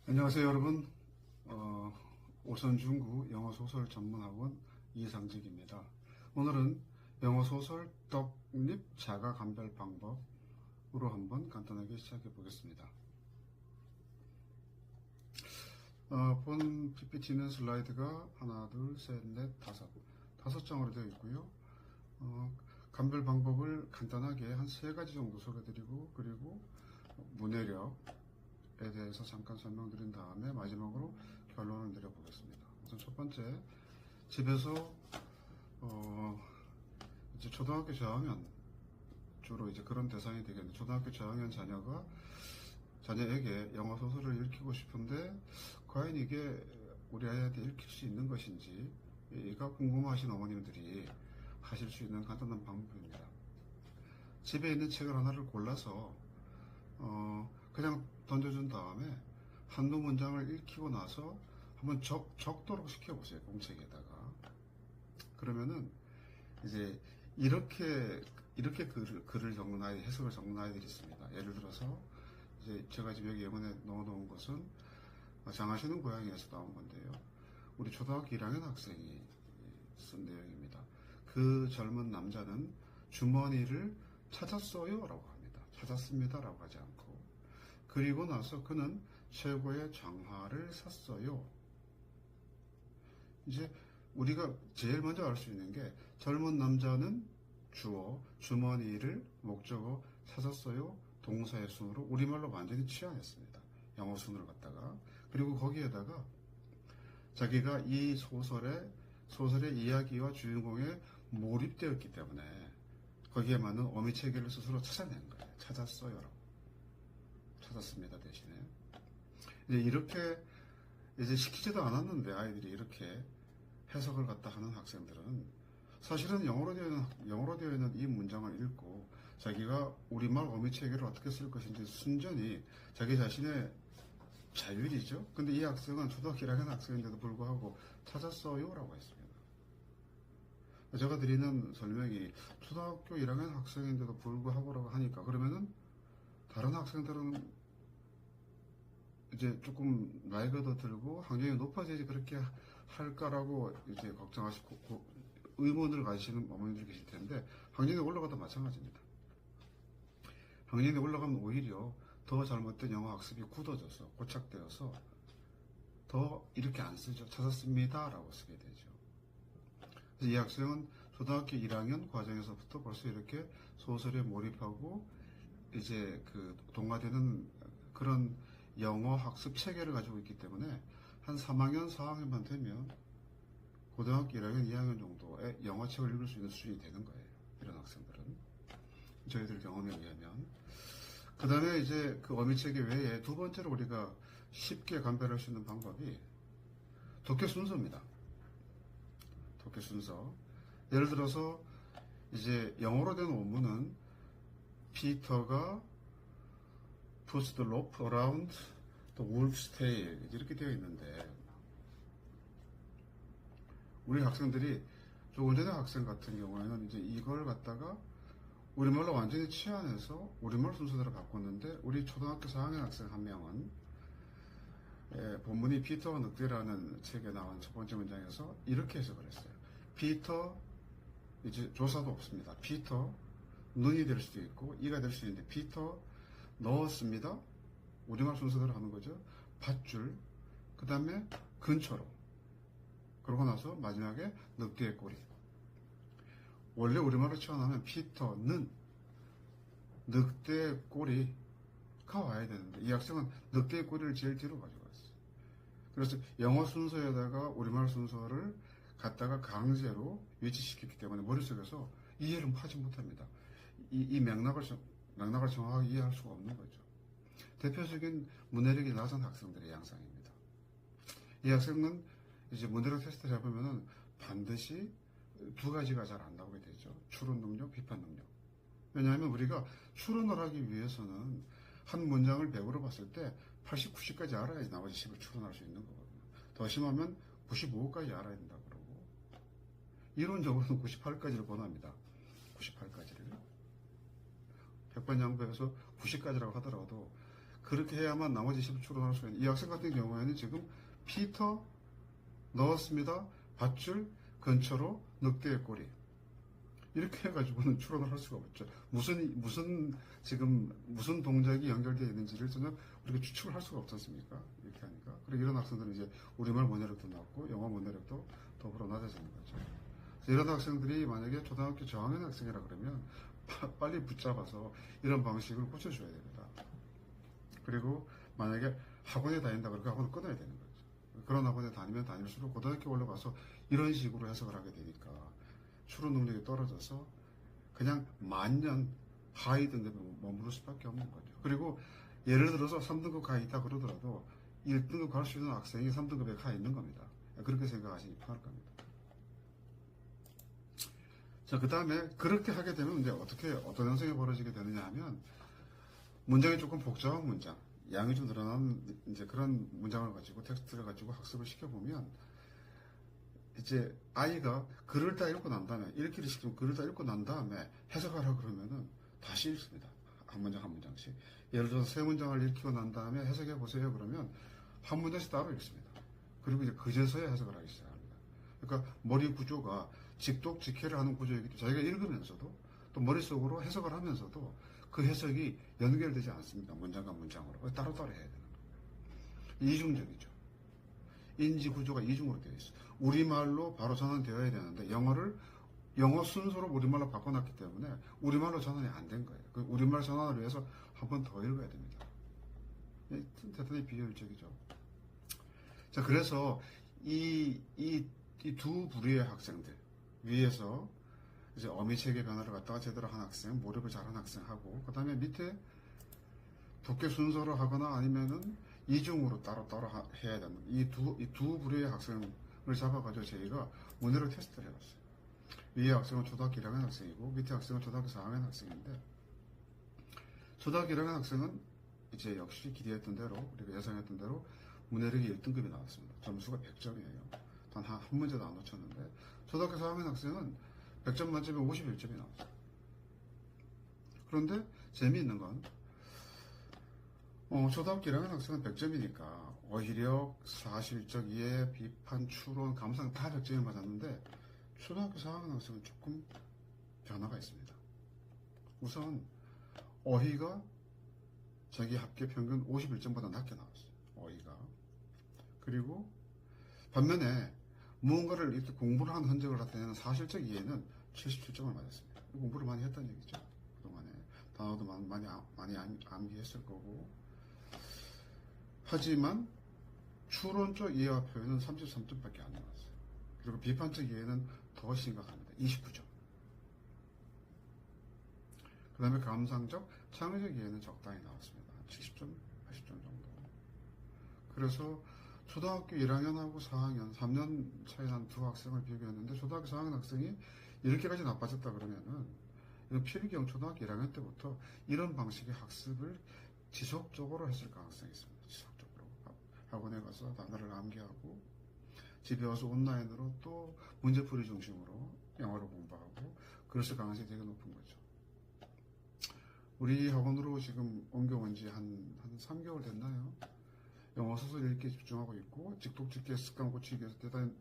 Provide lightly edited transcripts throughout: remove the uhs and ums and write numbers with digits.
안녕하세요, 여러분. 오선중구 영어소설 전문학원 이상직입니다. 오늘은 영어소설 떡잎 자가감별 방법으로 한번 간단하게 시작해 보겠습니다. 본 PPT는 슬라이드가 하나, 둘, 셋, 넷, 다섯 장으로 되어 있고요. 감별 방법을 간단하게 한 세 가지 정도 소개드리고, 그리고 문해력에 대해서 잠깐 설명드린 다음에 마지막으로 결론을 내려보겠습니다. 우선 첫 번째, 집에서 이제 초등학교 저학년, 주로 이제 그런 대상이 되겠는데, 초등학교 저학년 자녀에게 영어 소설을 읽히고 싶은데 과연 이게 우리 아이한테 읽힐 수 있는 것인지, 이가 궁금하신 어머님들이 하실 수 있는 간단한 방법입니다. 집에 있는 책을 하나를 골라서 그냥 던져준 다음에 한두 문장을 읽히고 나서 한번 적도록 시켜보세요. 공책에다가. 그러면은 이제 이렇게 글을 적는 아이, 해석을 적는 아이들이 있습니다. 예를 들어서 이제 제가 지금 여기 영원에 넣어놓은 것은 장하시는 고양이에서 나온 건데요. 우리 초등학교 1학년 학생이 쓴 내용입니다. 그 젊은 남자는 주머니를 찾았어요 라고 합니다. 찾았습니다 라고 하지 않고, 그리고 나서 그는 최고의 장화를 샀어요. 이제 우리가 제일 먼저 알 수 있는 게, 젊은 남자는 주어, 주머니를 목적어, 찾았어요 동사의 순으로 우리말로 완전히 치환했습니다. 영어 순으로 갖다가. 그리고 거기에다가 자기가 이 소설의 이야기와 주인공에 몰입되었기 때문에 거기에 맞는 어미 체계를 스스로 찾아낸 거예요. 찾았어요라고. 찾았습니다 대신에. 이제 이렇게 이제 시키지도 않았는데 아이들이 이렇게 해석을 갖다 하는 학생들은 사실은 영어로 되어 있는 이 문장을 읽고 자기가 우리말 어미 체계를 어떻게 쓸 것인지 순전히 자기 자신의 자율이죠. 근데 이 학생은 초등학교 1학년 학생인데도 불구하고 찾았어요 라고 했습니다. 제가 드리는 설명이 초등학교 1학년 학생인데도 불구하고라고 하니까, 그러면은 다른 학생들은 이제 조금 나이가 더 들고 학년이 높아져야지 그렇게 할까라고 이제 걱정하시고 의문을 가지시는 어머님들이 계실 텐데, 학년이 올라가도 마찬가지입니다. 학년이 올라가면 오히려 더 잘못된 영어 학습이 굳어져서 고착되어서 더 이렇게 안 쓰죠. 찾았습니다 라고 쓰게 되죠. 그래서 이 학생은 초등학교 1학년 과정에서부터 벌써 이렇게 소설에 몰입하고 이제 그 동화되는 그런 영어 학습 체계를 가지고 있기 때문에 한 3학년, 4학년만 되면 고등학교 1학년, 2학년 정도의 영어책을 읽을 수 있는 수준이 되는 거예요. 이런 학생들은. 저희들 경험에 의하면. 그 다음에 이제 그 어미체계 외에 두 번째로 우리가 쉽게 감별할 수 있는 방법이 독해 순서입니다. 독해 순서. 예를 들어서 이제 영어로 된 원문은 피터가 puts the rope around the wolf's tail 이렇게 되어 있는데, 우리 학생들이 조금 전에 학생 같은 경우에는 이제 이걸 갖다가 우리말로 완전히 치환해서 우리말 순서대로 바꿨는데, 우리 초등학교 4학년 학생 한 명은 본문이 피터와 늑대라는 책에 나온 첫 번째 문장에서 이렇게 해석을 했어요. 피터, 이제 조사도 없습니다. 피터, 눈이 될 수도 있고 이가 될 수도 있는데, 피터 넣었습니다. 우리말 순서대로 하는 거죠. 밧줄, 그 다음에 근처로, 그러고 나서 마지막에 늑대의 꼬리. 원래 우리말로 치환하면 피터는 늑대의 꼬리가 와야 되는데, 이 학생은 늑대의 꼬리를 제일 뒤로 가져갔어요. 그래서 영어 순서에다가 우리말 순서를 갖다가 강제로 위치시켰기 때문에 머릿속에서 이해를 하지 못합니다. 이 맥락을 정확하게 이해할 수가 없는 거죠. 대표적인 문해력이 낮은 학생들의 양상입니다. 이 학생은 이제 문해력 테스트를 해보면은 반드시 두 가지가 잘 안 나오게 되죠. 추론 능력, 비판 능력. 왜냐하면 우리가 추론을 하기 위해서는 한 문장을 100으로 봤을 때 80, 90까지 알아야지 나머지 10을 추론할 수 있는 거거든요. 더 심하면 95까지 알아야 된다고 그러고, 이론적으로는 98까지를 권합니다. 98까지를. 100번 양보해서 90까지라고 하더라도 그렇게 해야만 나머지 10을 추론할 수가 있는. 이 학생 같은 경우에는 지금 피터 넣었습니다. 밧줄 근처로 늑대의 꼬리. 이렇게 해가지고는 추론을 할 수가 없죠. 무슨 동작이 연결되어 있는지를 전혀 우리가 추측을 할 수가 없지 않습니까? 이렇게 하니까. 그리고 이런 학생들은 이제 우리말 문해력도 낮고 영어 문해력도 더불어 낮아지는 거죠. 그래서 이런 학생들이 만약에 초등학교 저학년 학생이라 그러면 빨리 붙잡아서 이런 방식을 고쳐줘야 됩니다. 그리고 만약에 학원에 다닌다 그러면 학원을 끊어야 되는 거죠. 그런 학원에 다니면 다닐수록 고등학교 올라가서 이런 식으로 해석을 하게 되니까 추론 능력이 떨어져서 그냥 만년 하위 등급에 머무를 수밖에 없는 거죠. 그리고 예를 들어서 3등급 가 있다 그러더라도 1등급 갈 수 있는 학생이 3등급에 가 있는 겁니다. 그렇게 생각하시기 편할 겁니다. 자, 그 다음에 그렇게 하게 되면 이제 어떤 현상이 벌어지게 되느냐 하면 문장이 조금 복잡한 문장, 양이 좀 늘어나는 이제 그런 문장을 가지고 텍스트를 가지고 학습을 시켜보면 이제 아이가 글을 다 읽고 난 다음에 읽기를 시키면 글을 다 읽고 난 다음에 해석하라 그러면은 다시 읽습니다. 한 문장 한 문장씩. 예를 들어서 세 문장을 읽히고 난 다음에 해석해 보세요 그러면 한 문장씩 따로 읽습니다. 그리고 이제 그제서야 해석을 하기 시작합니다. 그러니까 머리 구조가 직독직해를 하는 구조이기 때문에 자기가 읽으면서도 또 머릿속으로 해석을 하면서도 그 해석이 연결되지 않습니다. 문장과 문장으로. 따로따로 해야 되는 거예요. 이중적이죠. 인지 구조가 이중으로 되어 있어요. 우리말로 바로 전환되어야 되는데 영어 순서로 우리말로 바꿔놨기 때문에 우리말로 전환이 안 된 거예요. 그 우리말 전환을 위해서 한 번 더 읽어야 됩니다. 대단히 비효율적이죠. 자, 그래서 이 두 부류의 학생들 위에서 이제 어미 체계 변화를 갖다가 제대로 한 학생, 모력을 잘한 학생하고, 그 다음에 밑에 독해 순서로 하거나 아니면은 이중으로 따로 해야 되는 이 두 부류의 학생을 잡아가지고 저희가 문해력 테스트를 해봤어요. 위에 학생은 초등학교 1학년 학생이고 밑에 학생은 초등학교 4학년 학생인데, 초등학교 1학년 학생은 이제 역시 기대했던 대로 우리가 예상했던 대로 문해력이 1등급이 나왔습니다. 점수가 100점이에요. 단 한 문제도 안 놓쳤는데, 초등학교 4학년 학생은 100점 만점에 51점이 나왔어요. 그런데 재미있는 건 초등학교 1학년 학생은 100점이니까 어휘력, 사실적 이해, 비판, 추론, 감상 다 100점이 맞았는데 초등학교 4학년 학생은 조금 변화가 있습니다. 우선 어휘가 자기 합계 평균 51점보다 낮게 나왔어요. 어휘가. 그리고 반면에 무언가를 이렇게 공부를 하는 흔적을 나타내는 사실적 이해는 77점을 맞았습니다. 공부를 많이 했다는 얘기죠. 그동안에 단어도 많이 암기했을 거고. 하지만 추론적 이해와 표현은 33점밖에 안 나왔어요. 그리고 비판적 이해는 더 심각합니다. 29점. 그 다음에 감상적, 창의적 이해는 적당히 나왔습니다. 70점, 80점 정도. 그래서 초등학교 1학년하고 4학년, 3년 차이 난 두 학생을 비교했는데, 초등학교 4학년 학생이 이렇게까지 나빠졌다 그러면은, 이건 필경 초등학교 1학년 때부터 이런 방식의 학습을 지속적으로 했을 가능성이 있습니다. 지속적으로. 학원에 가서 단어를 암기하고, 집에 와서 온라인으로 또 문제풀이 중심으로 영어를 공부하고, 그랬을 가능성이 되게 높은 거죠. 우리 학원으로 지금 옮겨온 지 한 3개월 됐나요? 영어 소설 읽기에 집중하고 있고, 직독직해 습관 고치기 위해서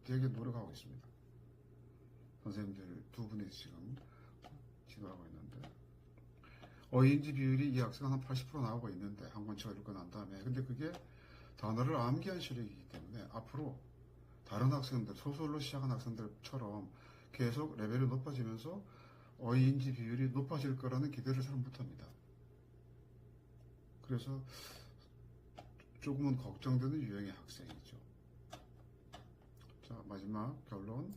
되게 노력하고 있습니다. 선생님들 두 분이 지금 지도하고 있는데, 어휘인지 비율이 이 학생은 한 80% 나오고 있는데, 한 권치가 읽고 난 다음에. 근데 그게 단어를 암기한 실력이기 때문에 앞으로 다른 학생들, 소설로 시작한 학생들처럼 계속 레벨이 높아지면서 어휘인지 비율이 높아질 거라는 기대를 잘 못합니다. 그래서 조금은 걱정되는 유형의 학생이죠. 자, 마지막 결론.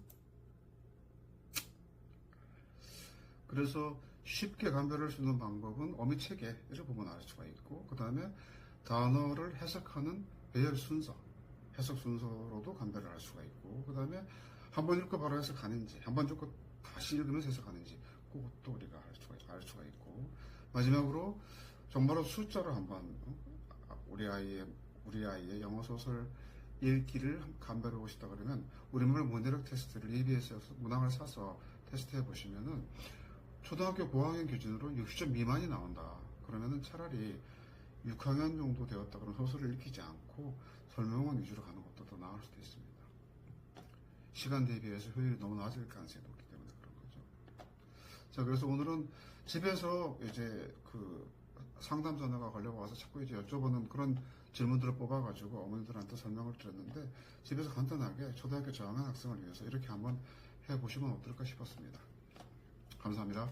그래서 쉽게 감별할 수 있는 방법은 어미 체계를 보면 알 수가 있고, 그 다음에 단어를 해석하는 배열 순서, 해석 순서로도 감별을 할 수가 있고, 그 다음에 한 번 읽고 바로 해석하는지, 한 번 읽고 다시 읽으면서 해석하는지, 그것도 우리가 알 수가 있고, 마지막으로 정말로 숫자로 한번 우리 아이의 영어 소설 읽기를 감별해 보시다 그러면, 우리말 문해력 테스트를 EBS에서 문항을 사서 테스트해 보시면은 초등학교 고학년 기준으로 60점 미만이 나온다. 그러면은 차라리 6학년 정도 되었다 그런 소설을 읽히지 않고 설명원 위주로 가는 것도 더 나을 수도 있습니다. 시간 대비해서 효율이 너무 낮을 가능성이 높기 때문에 그런 거죠. 자, 그래서 오늘은 집에서 이제 그 상담 전화가 걸려고 와서 자꾸 이제 여쭤보는 그런 질문들을 뽑아가지고 어머니들한테 설명을 드렸는데, 집에서 간단하게 초등학교 저학년 학생을 위해서 이렇게 한번 해보시면 어떨까 싶었습니다. 감사합니다.